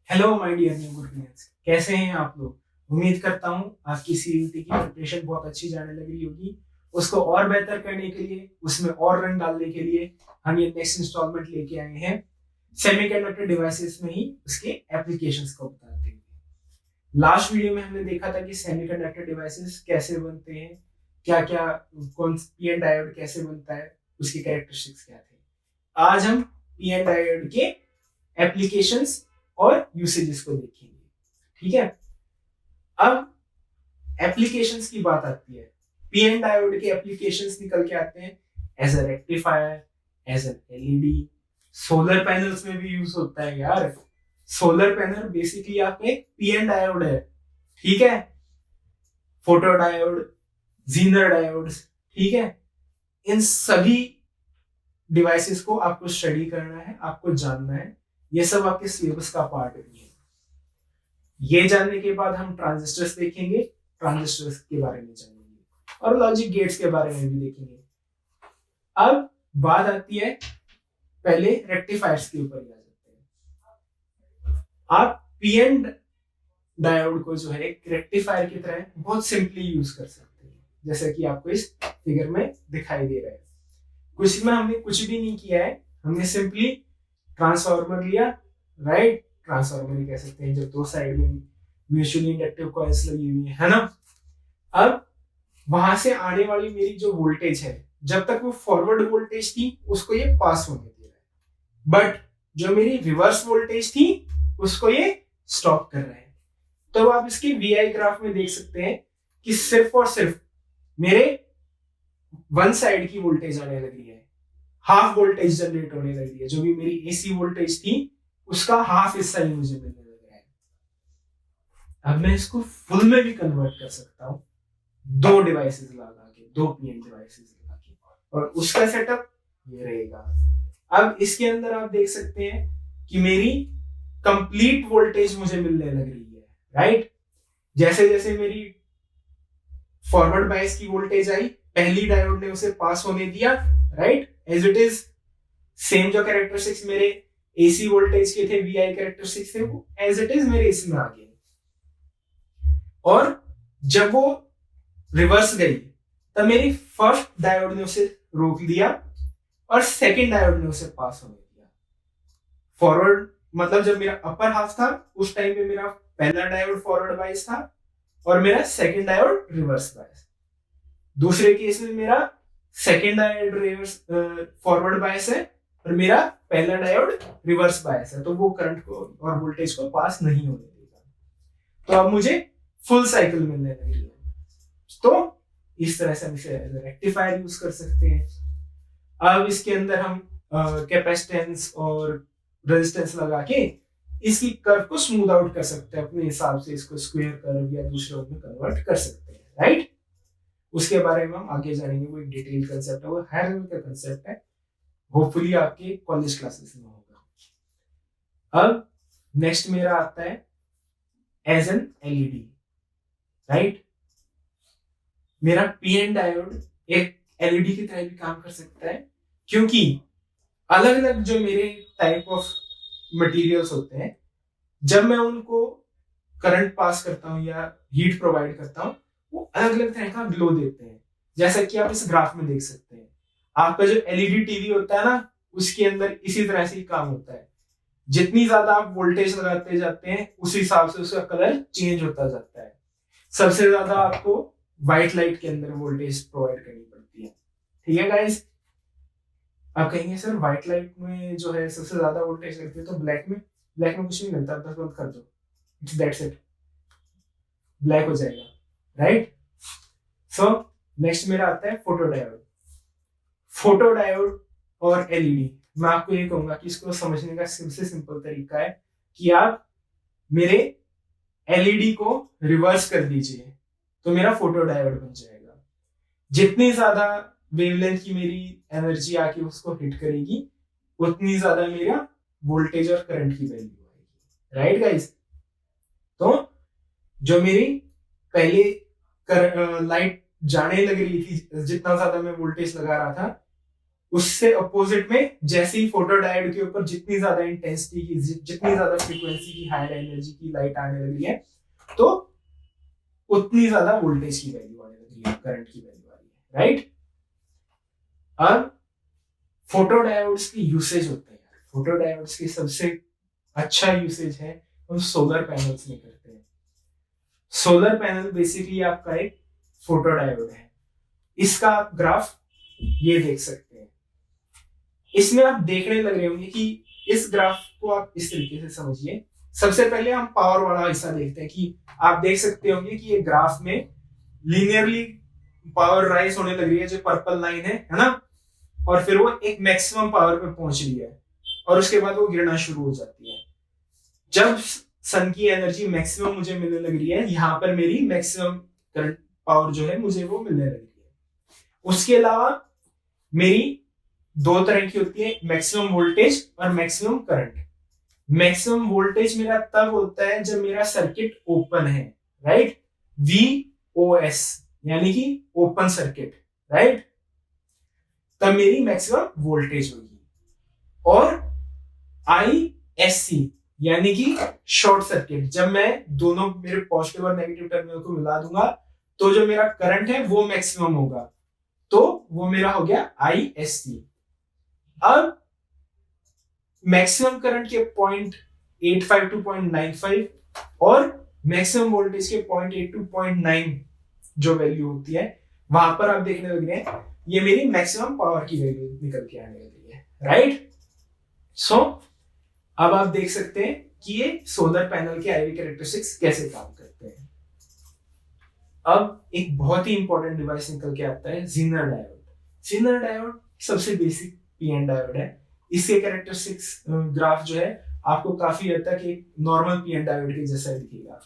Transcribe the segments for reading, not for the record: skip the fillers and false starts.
Hello my dear new goodness, कैसे हैं आप लोग। उम्मीद करता हूँ आपकी सीयूटी की प्रिपरेशन बहुत अच्छी जाने लग रही होगी। उसको और बेहतर करने के लिए, उसमें और रंग डालने के लिए हम ये नेक्स्ट इंस्टॉलमेंट लेके आए हैं सेमीकंडक्टर डिवाइसेस में ही उसके एप्लीकेशंस को बताते हैं। लास्ट वीडियो में हमने देखा था कि सेमीकंडक्टर डिवाइसेस कैसे बनते हैं, क्या क्या, कौन पीएन डायोड कैसे बनता है, उसकी कैरेक्टरिस्टिक्स क्या थे। आज हम पीएन डायोड के एप्लीकेशंस और यूसेजेस को देखेंगे। ठीक है, अब एप्लीकेशंस की बात आती है। पीएन डायोड के एप्लीकेशंस निकल के आते हैं as a rectifier, as an LED, solar panels में भी यूज होता है यार। सोलर पैनल बेसिकली आपका एक पीएन डायोड है। ठीक है, फोटो डायोड, जीनर डायोड्स। ठीक है, इन सभी डिवाइसेस को आपको स्टडी करना है, आपको जानना है। ये सब आपके सिलेबस का पार्ट नहीं है। ये जानने के बाद हम ट्रांजिस्टर्स देखेंगे, ट्रांजिस्टर्स के बारे में जानेंगे और लॉजिक गेट्स के बारे में भी देखेंगे। अब बात आती है, पहले रेक्टिफायर्स के ऊपर आ जाते हैं। आप पीएन डायोड को जो है एक रेक्टिफायर की तरह बहुत सिंपली यूज कर सकते हैं, जैसे कि आपको इस फिगर में दिखाई दे रहा है। कुछ में हमने कुछ भी नहीं किया है, हमने सिंपली ट्रांसफार्मर लिया, राइट। ट्रांसफार्मर कह सकते हैं जब दो साइड में म्यूचुअली इंडक्टिव कॉइल्स लगी हुई है ना। अब वहां से आने वाली मेरी जो वोल्टेज है, जब तक वो फॉरवर्ड वोल्टेज थी उसको ये पास होने दे रहा है, बट जो मेरी रिवर्स वोल्टेज थी उसको ये स्टॉप कर रहा है। तो आप इसके वीआई ग्राफ में देख सकते हैं कि सिर्फ और सिर्फ मेरे वन साइड की वोल्टेज आने लगी है, हाफ वोल्टेज जनरेट होने लगी है। जो भी मेरी एसी वोल्टेज थी उसका हाफ हिस्सा ही मुझे मिलने लग रहा है। अब मैं इसको फुल में भी कन्वर्ट कर सकता हूं, दो डिवाइसेस लगा के, दो पीएन डिवाइसेस लगा के, और उसका सेटअप ये रहेगा। अब इसके अंदर आप देख सकते हैं कि मेरी कंप्लीट वोल्टेज मुझे मिलने लग रही है, राइट। जैसे जैसे मेरी फॉरवर्ड बायस की वोल्टेज आई, पहली डायोड ने उसे पास होने दिया, right, as it is. Same जो कैरेक्टरिस्टिक्स मेरे एसी वोल्टेज के थे, वीआई कैरेक्टरिस्टिक्स थे, वो एज इट इज मेरे इसमें आ गए। और जब वो रिवर्स गई तब मेरी फर्स्ट डायोड ने उसे रोक दिया और सेकंड डायोड ने उसे पास होने दिया। फॉरवर्ड मतलब जब मेरा अपर हाफ था उस टाइम पे मेरा पहला डायोड फॉरवर्ड बायस था और मेरा सेकंड डायोड रिवर्स बायस। दूसरे केस में मेरा second diode reverse forward bias है और मेरा पहला डायोड रिवर्स बायस है, तो वो करंट को और वोल्टेज को पास नहीं होने देगा। तो अब मुझे फुल साइकिल मिलने लगी है। तो इस तरह से हम इसे रेक्टिफायर यूज कर सकते हैं। अब इसके अंदर हम कैपेसिटेंस और रेजिस्टेंस लगा के इसकी कर्व को स्मूथ आउट कर सकते हैं, अपने हिसाब से इसको स्क्वायर कर्व या दूसरे में कन्वर्ट कर सकते हैं, राइट। उसके बारे में हम आगे जानेंगे, वो एक डिटेल कंसेप्ट है, वो हायर लेवल का कंसेप्ट है, होपफुली आपके कॉलेज क्लासेस में होगा। अब नेक्स्ट मेरा आता है एज एन एलईडी, राइट। मेरा पीएन डायोड एक एलईडी की तरह भी काम कर सकता है, क्योंकि अलग अलग जो मेरे टाइप ऑफ मटेरियल्स होते हैं, जब मैं उनको करंट पास करता हूं या हीट प्रोवाइड करता हूं, वो अलग अलग तरह का ग्लो देते हैं। जैसा कि आप इस ग्राफ में देख सकते हैं, आपका जो एलईडी टीवी होता है ना, उसके अंदर इसी तरह से ही काम होता है। जितनी ज्यादा आप वोल्टेज लगाते जाते हैं उस हिसाब से उसका कलर चेंज होता जाता है। सबसे ज्यादा आपको व्हाइट लाइट के अंदर वोल्टेज प्रोवाइड करनी पड़ती है, ठीक है गाइस। आप कहेंगे सर व्हाइट लाइट में जो है सबसे ज्यादा वोल्टेज लगती है, तो ब्लैक में कुछ नहीं मिलता, बस बंद कर दो, इट्स दैट्स इट, ब्लैक हो जाएगा, राइट। सो नेक्स्ट मेरा आता है फोटो डायोड। फोटो डायोड और एलईडी, मैं आपको ये कहूंगा कि इसको समझने का सबसे सिंपल तरीका है कि आप मेरे एलईडी को रिवर्स कर दीजिए तो मेरा फोटो डायोड बन जाएगा। जितनी ज्यादा वेवलेंथ की मेरी एनर्जी आके उसको हिट करेगी, उतनी ज्यादा मेरा वोल्टेज और करंट की वैल्यू आएगी, राइट गाइस। तो जो मेरी पहले लाइट जाने लग रही थी, जितना ज्यादा मैं वोल्टेज लगा रहा था, उससे अपोजिट में जैसे ही फोटोडायोड के ऊपर जितनी ज्यादा इंटेंसिटी की, जितनी ज्यादा फ्रीक्वेंसी की, हायर एनर्जी की लाइट आने लगी है, तो उतनी ज्यादा वोल्टेज की वैल्यू आने लगी है, करंट की वैल्यू आ रही है, राइट। अब फोटोडायोड्स की यूसेज होते हैं, फोटोडायोड्स की सबसे अच्छा यूसेज है हम सोलर पैनल्स में करते हैं। सोलर पैनल बेसिकली आपका एक फोटोडायोड है। इसका आप ग्राफ ये देख सकते हैं। इसमें आप देखने लग रहे होंगे कि इस ग्राफ को आप इस तरीके से समझिए। सबसे पहले हम पावर वाला हिस्सा देखते हैं कि आप देख सकते होंगे कि ये ग्राफ में लीनियरली पावर राइज होने लग रही है, जो पर्पल लाइन है ना, और फिर वो एक मैक्सिमम पावर पे पहुंच रही है और उसके बाद वो गिरना शुरू हो जाती है। जब सन की एनर्जी मैक्सिमम मुझे मिलने लग रही है, यहाँ पर मेरी मैक्सिमम करंट पावर जो है मुझे वो मिलने लग रही है। उसके अलावा मेरी दो तरह की होती है, मैक्सिमम वोल्टेज और मैक्सिमम करंट। मैक्सिमम वोल्टेज मेरा तब होता है जब मेरा सर्किट ओपन है, राइट, VOS यानी कि ओपन सर्किट, राइट, तब मेरी मैक्सिमम वोल्टेज होगी। और ISC यानी कि शॉर्ट सर्किट, जब मैं दोनों मेरे पॉजिटिव और नेगेटिव टर्मिनल को मिला दूंगा तो जो मेरा करंट है वो मैक्सिमम होगा, तो वो मेरा हो गया ISC। अब मैक्सिमम करंट के 0.85 टू 0.95 और मैक्सिमम वोल्टेज के 0.8 टू 0.9 जो वैल्यू होती है, वहां पर आप देखने लग रहे हैं ये मेरी मैक्सिमम पावर की वैल्यू निकल के आने लगी है, राइट। सो अब आप देख सकते हैं कि ये सोलर पैनल के IV कैरेक्टरिस्टिक्स कैसे काम करते हैं। अब एक बहुत ही इंपॉर्टेंट डिवाइस निकल के आता है, ज़ीनर डायोड। ज़ीनर डायोड सबसे बेसिक PN डायोड है। इसके कैरेक्टरिस्टिक्स ग्राफ जो है आपको काफी हद तक एक नॉर्मल PN डायोड के जैसा दिखेगा,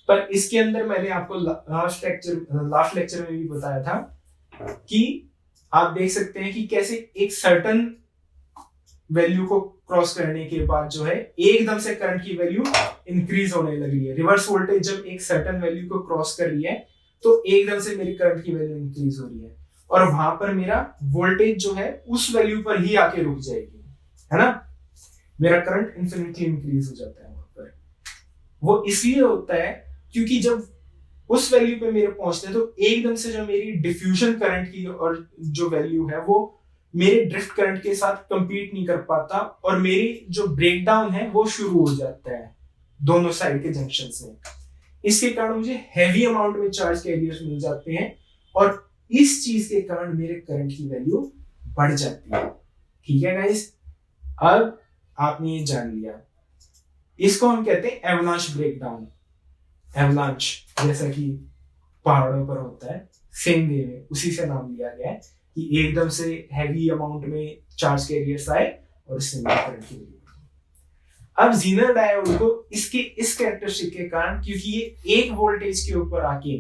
पर इसके अंदर मैंने आपको लास्ट लेक्चर में भी बताया था कि आप देख सकते हैं कि कैसे एक सर्टन वैल्यू को क्रॉस करने के बाद जो है एकदम से करंट की वैल्यू इंक्रीज होने लगी है। रिवर्स वोल्टेज जब एक सर्टन वैल्यू को क्रॉस कर रही है तो एकदम से मेरी करंट की वैल्यू इंक्रीज हो रही है और वहां पर मेरा वोल्टेज जो है उस वैल्यू पर ही आके रुक जाएगी, है ना। मेरा करंट इन्फिनिटली इंक्रीज हो जाता है वहां पर। वो इसलिए होता है क्योंकि जब उस वैल्यू पे मेरे पहुंचते हैं तो एकदम से जो मेरी डिफ्यूजन करंट की और जो वैल्यू है वो मेरे ड्रिफ्ट करंट के साथ कंपीट नहीं कर पाता और मेरी जो ब्रेकडाउन है वो शुरू हो जाता है दोनों साइड के जंक्शन में। इसके कारण मुझे हैवी अमाउंट में चार्ज कैरियर्स मिल जाते हैं और इस चीज के कारण मेरे करंट की वैल्यू बढ़ जाती है। ठीक है गाइस, अब आपने ये जान लिया। इसको हम कहते हैं एवलांच ब्रेकडाउन। एवलांच जैसा कि पहाड़ों पर होता है, सेम वे में उसी से नाम लिया गया है कि एकदम से हैवी अमाउंट में चार्ज कैरियर्स आए और इससे मेरे करंट की वैल्यू। अब ज़ीनर डायोड को इसके इस कैरेक्टरिस्टिक के कारण, क्योंकि ये एक वोल्टेज के ऊपर आके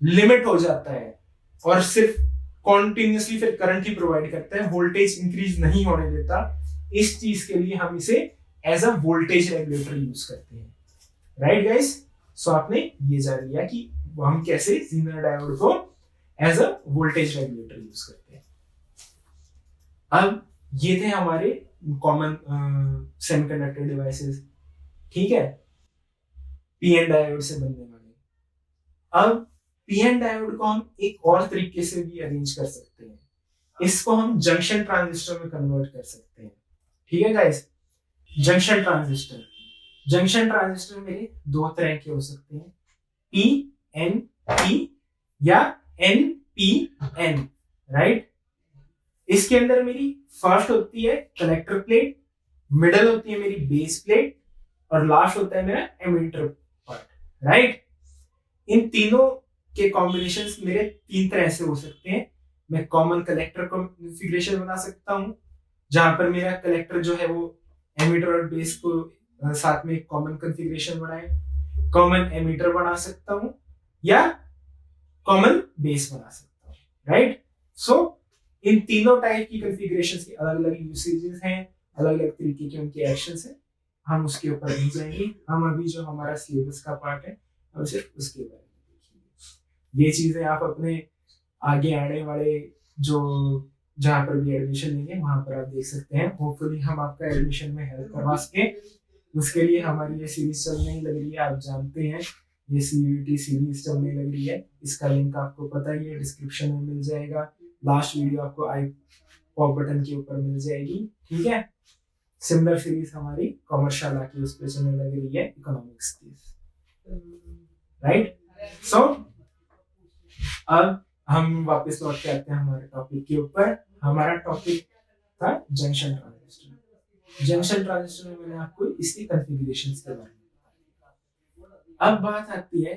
लिमिट हो जाता है और सिर्फ कॉन्टिन्यूसली फिर करंट ही प्रोवाइड करता है, वोल्टेज इंक्रीज नहीं होने देता, इस चीज के लिए हम इसे as a voltage regulator use करते हैं, राइट गाइस। सो आपने ये जान लिया कि हम कैसे ज़ीनर डायोड को as a voltage regulator use करते हैं। अब ये थे हमारे कॉमन सेमीकंडक्टर डिवाइसेस, ठीक है, PN डायोड से बनने वाले। अब PN डायोड को हम एक और तरीके से भी अरेंज कर सकते हैं, इसको हम जंक्शन ट्रांजिस्टर में कन्वर्ट कर सकते हैं। ठीक है गाइस, जंक्शन ट्रांजिस्टर मेरे दो तरह के हो सकते हैं, PNP या NPN, राइट। इसके अंदर मेरी फर्स्ट होती है कलेक्टर प्लेट, मिडल होती है मेरी बेस प्लेट और लास्ट होता है मेरा एमिटर पार्ट, राइट। इन तीनों के कॉम्बिनेशंस मेरे तीन तरह से हो सकते हैं। मैं कॉमन कलेक्टर कॉन्फ़िगरेशन बना सकता हूं जहां पर मेरा कलेक्टर जो है वो एमिटर और बेस को साथ में एक कॉमन कॉन्फ़िगरेशन बनाए, कॉमन एमिटर बना सकता हूं या कॉमन बेस बना सकता हूं, राइट। सो इन तीनों टाइप की कॉन्फ़िगरेशंस के अलग अलग यूसेजेस हैं, अलग अलग तरीके के उनके एक्शंस हैं, हम उसके ऊपर नहीं जाएंगे। हम अभी जो हमारा सिलेबस का पार्ट है हम सिर्फ उसके बारे में देखेंगे। ये चीजें आप अपने आगे आने वाले जो जहाँ पर भी एडमिशन लेंगे वहां पर आप देख सकते हैं। होपफुली हम आपका एडमिशन में हेल्प करवा सके। उसके लिए हमारी ये सीरीज चलने ही लग रही है, आप जानते हैं ये CUET सीरीज चलने लग रही है। इसका लिंक आपको पता ही है, डिस्क्रिप्शन में मिल जाएगा। लास्ट वीडियो आपको आई पॉप बटन के ऊपर मिल जाएगी, ठीक है। सिमिलर सीरीज हमारी कॉमर्शियल की उस पे चलने लग रही है, इकोनॉमिक्स की, राइट। सो अब हम वापस लौट के आते हैं हमारे टॉपिक के ऊपर। हमारा टॉपिक था जंक्शन ट्रांजिस्टर। जंक्शन ट्रांजिस्टर में मैंने आपको इसकी कॉन्फ़िगरेशंस के बारे में बताया। अब बात आती है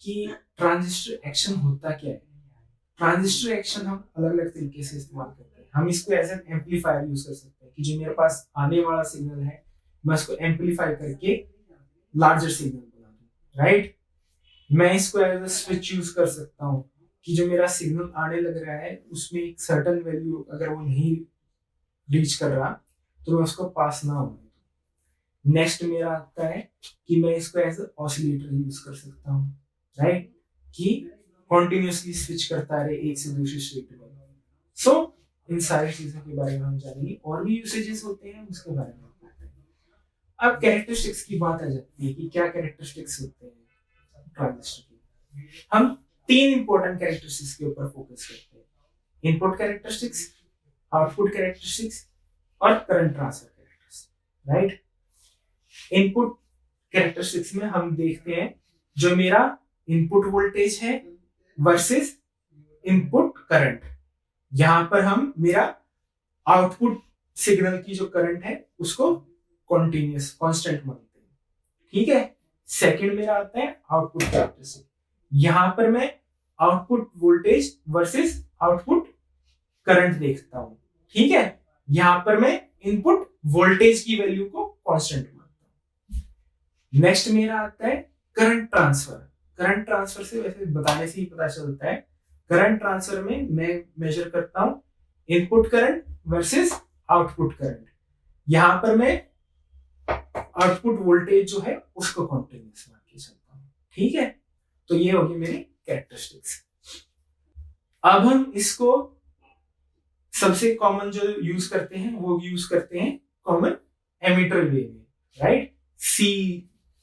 कि ट्रांजिस्टर एक्शन होता क्या है। ट्रांजिस्टर एक्शन हम अलग अलग तरीके से इस्तेमाल करते हैं। हम इसको एज एन एम्पलीफायर यूज कर सकते हैं कि जो मेरे पास आने वाला सिग्नल है मैं उसको एम्पलीफाई करके लार्जर सिग्नल बना दूं, राइट। मैं इसको एज अ स्विच यूज कर सकता हूँ कि जो मेरा सिग्नल आने लग रहा है उसमें एक सर्टेन वैल्यू अगर वो नहीं रीच कर रहा तो मैं उसको पास ना होने दूं। नेक्स्ट मेरा आता है कि मैं इसको एज अ ऑसिलेटर यूज कर सकता हूँ, राइट, कि कॉन्टिन्यूसली स्विच करता रहे एक से दूसरी स्टेट में। सो इन सारी चीजों के बारे में हम जानेंगे, और भी यूसेजेस होते हैं उसके बारे में। अब कैरेक्टरिस्टिक्स की बात आ जाती है कि क्या कैरेक्टरिस्टिक्स होते हैं ट्रांजिस्टर की। हम 3 इंपॉर्टेंट कैरेक्टरिस्टिक्स के ऊपर फोकस करते हैं: इनपुट कैरेक्टरिस्टिक्स, आउटपुट कैरेक्टरिस्टिक्स और current transfer characteristics, right. Input characteristics में हम देखते हैं जो मेरा इनपुट वोल्टेज है वर्सेस इनपुट करंट। यहां पर हम मेरा आउटपुट सिग्नल की जो करंट है उसको कॉन्टिन्यूस कांस्टेंट मानते हैं, ठीक है। सेकंड मेरा आता है आउटपुट कैरेक्टरिस्टिक। यहां पर मैं output voltage versus output current देखता हूं, ठीक है। यहां पर मैं इनपुट वोल्टेज की वैल्यू को कांस्टेंट मानता हूं। नेक्स्ट मेरा आता है करंट ट्रांसफर। करंट ट्रांसफर से वैसे बताने से ही पता चलता है। करंट ट्रांसफर में मैं मेजर करता हूं input current versus output current. यहां पर मैं आउटपुट वोल्टेज जो है उसको कॉन्टिन्यूस मान के चलता हूं, ठीक है। तो ये होगी मेरी कैरेक्टरिस्टिक्स। अब हम इसको सबसे कॉमन जो यूज करते हैं वो यूज करते हैं कॉमन एमीटर वे में, राइट। सी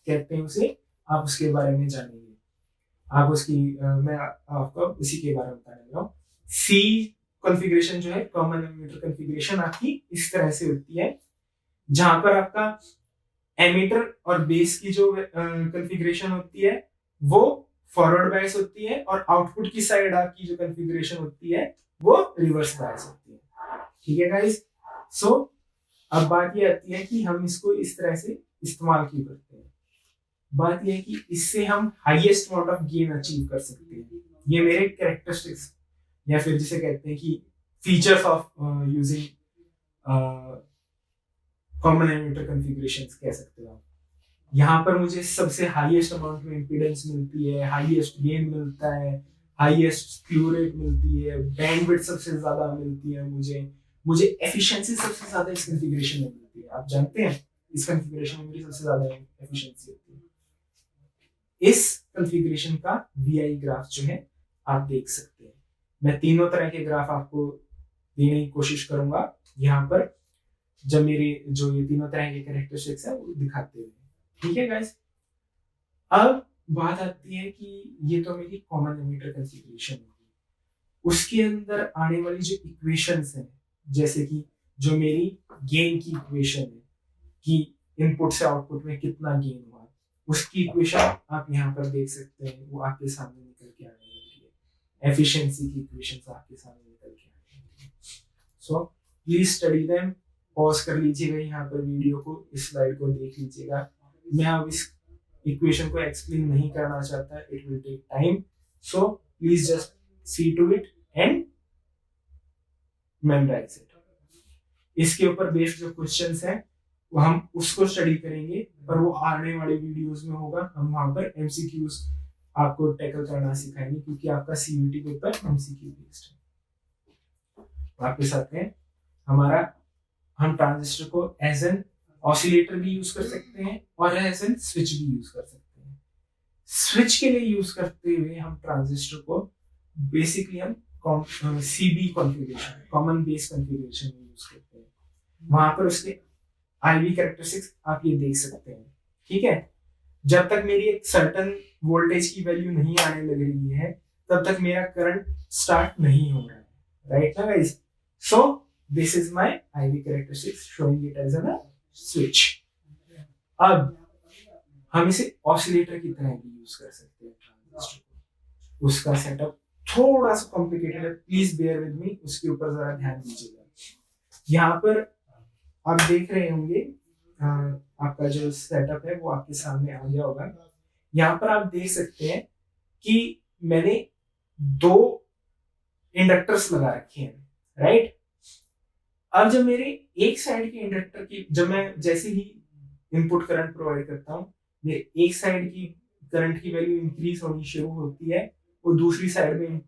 कहते हैं उसे, आप उसके बारे में जानेंगे। आप उसकी मैं आपको उसी के बारे में बताने लगा हूं। सी कॉन्फ़िगरेशन जो है कॉमन एमीटर कॉन्फ़िगरेशन आपकी इस तरह से होती है, जहां पर आपका एमीटर और बेस की जो कॉन्फ़िगरेशन होती है वो फॉरवर्ड बायस होती है, और आउटपुट की साइड आपकी जो कॉन्फ़िगरेशन होती है वो रिवर्स बायस होती है, ठीक है गाइस। सो अब बात ये आती है कि हम इसको इस तरह से इस्तेमाल क्यों करते हैं। बात यह है कि इससे हम highest amount of gain achieve कर सकते हैं। ये मेरे कैरेक्टरिस्टिक्स या फिर जिसे कहते हैं कि features of using common ammeter configurations कह सकते हो आप। यहाँ पर मुझे सबसे हाईएस्ट अमाउंट में इंपीडेंस मिलती है, हाईएस्ट गेन मिलता है, हाईएस्ट स्क्यू रेट मिलती है, बैंडविड्थ सबसे ज्यादा मिलती है, मुझे एफिशिएंसी सबसे ज्यादा इस कॉन्फ़िगरेशन में मिलती है। आप जानते हैं इस कॉन्फ़िगरेशन में मेरी सबसे ज्यादा एफिशिएंसी होती है। इस कॉन्फ़िगरेशन का VI ग्राफ जो है आप देख सकते हैं। मैं तीनों तरह के ग्राफ आपको देने की कोशिश करूंगा यहाँ पर, जब मेरे जो ये तीनों तरह के कैरेक्टरिस्टिक्स है वो दिखाते हुए, ठीक है गाइस। अब बात आती है कि ये तो मेरी कॉमन एमीटर कॉन्फ़िगरेशन होगी। उसके अंदर आने वाली जो इक्वेशंस हैं, जैसे कि जो मेरी गेन की इक्वेशन है कि इनपुट से आउटपुट में कितना गेन हुआ, उसकी इक्वेशन आप यहाँ पर देख सकते हैं, वो आपके सामने निकल के आने लगी है। एफिशिएंसी की इक्वेशंस आपके सामने निकल के आने लगी है। So please study them. Pause कर लीजिएगा यहाँ पर वीडियो को, इस स्लाइड को देख लीजिएगा। मैं अब इस इक्वेशन को एक्सप्लेन नहीं करना चाहता, it will take time. So please just see to it and memorise it. इसके ऊपर बेस्ड जो क्वेश्चंस हैं वो हम उसको स्टडी करेंगे, पर वो आने वाले वीडियोस में होगा। हम वहां पर MCQs आपको टैकल करना सिखाएंगे, क्योंकि आपका CUET पेपर MCQ बेस्ड है। वापस आते हैं हमारा, हम ट्रांजिस्टर को एज एन ऑसिलेटर भी यूज कर सकते हैं और एज एन स्विच भी यूज कर सकते हैं। स्विच के लिए यूज करते हुए हम ट्रांजिस्टर को बेसिकली हम CB configuration, common base configuration में यूज करते हैं। वहां पर उसके IV कैरेक्टरिस्टिक्स आप ये देख सकते हैं, ठीक है। जब तक मेरी एक सर्टन वोल्टेज की वैल्यू नहीं आने लग रही है तब तक मेरा करंट स्टार्ट नहीं हो रहा है, राइट ना guys. So this is my IV characteristics showing it as a switch. अब हम इसे ऑसिलेटर की तरह भी यूज कर सकते हैं ट्रांजिस्टर को। उसका सेटअप थोड़ा सा कॉम्प्लिकेटेड है, प्लीज बेयर विद मी, उसके ऊपर जरा ध्यान दीजिएगा। यहाँ पर आप देख रहे होंगे आपका जो सेटअप है वो आपके सामने आ गया होगा। यहाँ पर आप देख सकते हैं कि मैंने 2 इंडक्टर्स लगा रखे हैं, राइट। अब जब मेरे एक साइड के इंडक्टर की, जब मैं जैसे ही इनपुट करंट प्रोवाइड करता हूँ, मेरे एक साइड की करंट की वैल्यू इंक्रीज होनी शुरू होती है, वो दूसरी साइड में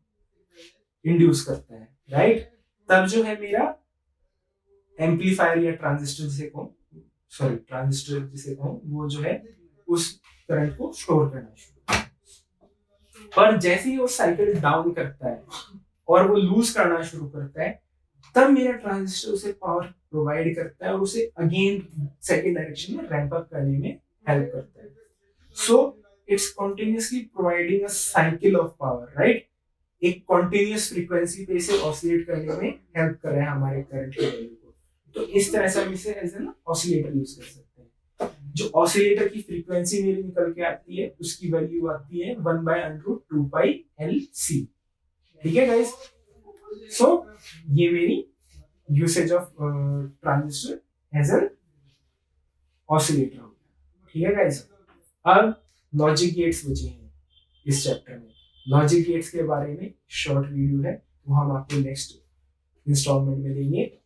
इंड्यूस करता है, राइट। तब जो है मेरा एम्पलीफायर या ट्रांजिस्टर जिसे कहूं, वो जो है उस करंट को स्टोर करना शुरू। पर जैसे ही वो साइकिल डाउन करता है और वो लूज करना शुरू करता है, तब मेरा ट्रांजिस्टर उसे पावर प्रोवाइड करता है और उसे अगेन सेकेंड डायरेक्शन में रैंप अप करने में हेल्प करता है। So it's continuously providing a cycle of power, right. एक कंटिन्यूअस फ्रीक्वेंसी पे इसे ऑसिलेट करने में हेल्प कर रहा है हमारे करंट की वैल्यू को। तो इस तरह से हम इसे एज एन ऑसिलेटर यूज कर सकते हैं। जो ऑसिलेटर की फ्रीक्वेंसी मेरी निकल के आती है उसकी वैल्यू आती है 1/√2πLC, ठीक है गाइस। सो ये मेरी usage of transistor as an oscillator हो गया, ठीक है गाइस। अब लॉजिक गेट्स बचे हैं इस चैप्टर में। लॉजिक गेट्स के बारे में शॉर्ट वीडियो है, वो हम आपको नेक्स्ट इंस्टॉलमेंट में देंगे।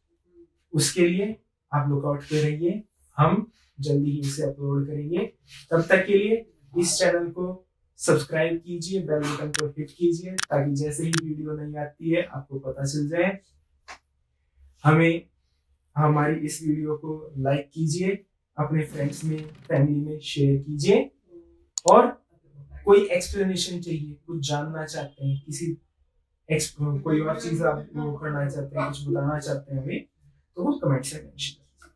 उसके लिए आप लुकआउट पे रहिए, हम जल्दी ही इसे अपलोड करेंगे। तब तक के लिए इस चैनल को सब्सक्राइब कीजिए, बेल बटन को हिट कीजिए, ताकि जैसे ही वीडियो नहीं आती है आपको पता चल जाए। हमें हमारी इस वीडियो को लाइक कीजिए, अपने फ्रेंड्स में, फैमिली में शेयर कीजिए। और कोई एक्सप्लेनेशन चाहिए, कुछ जानना चाहते हैं, कोई और चीज आप वो करना चाहते हैं, कुछ बताना चाहते हैं हमें, तो वो कमेंट से मेंशन करें।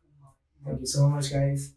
Thank you so much guys.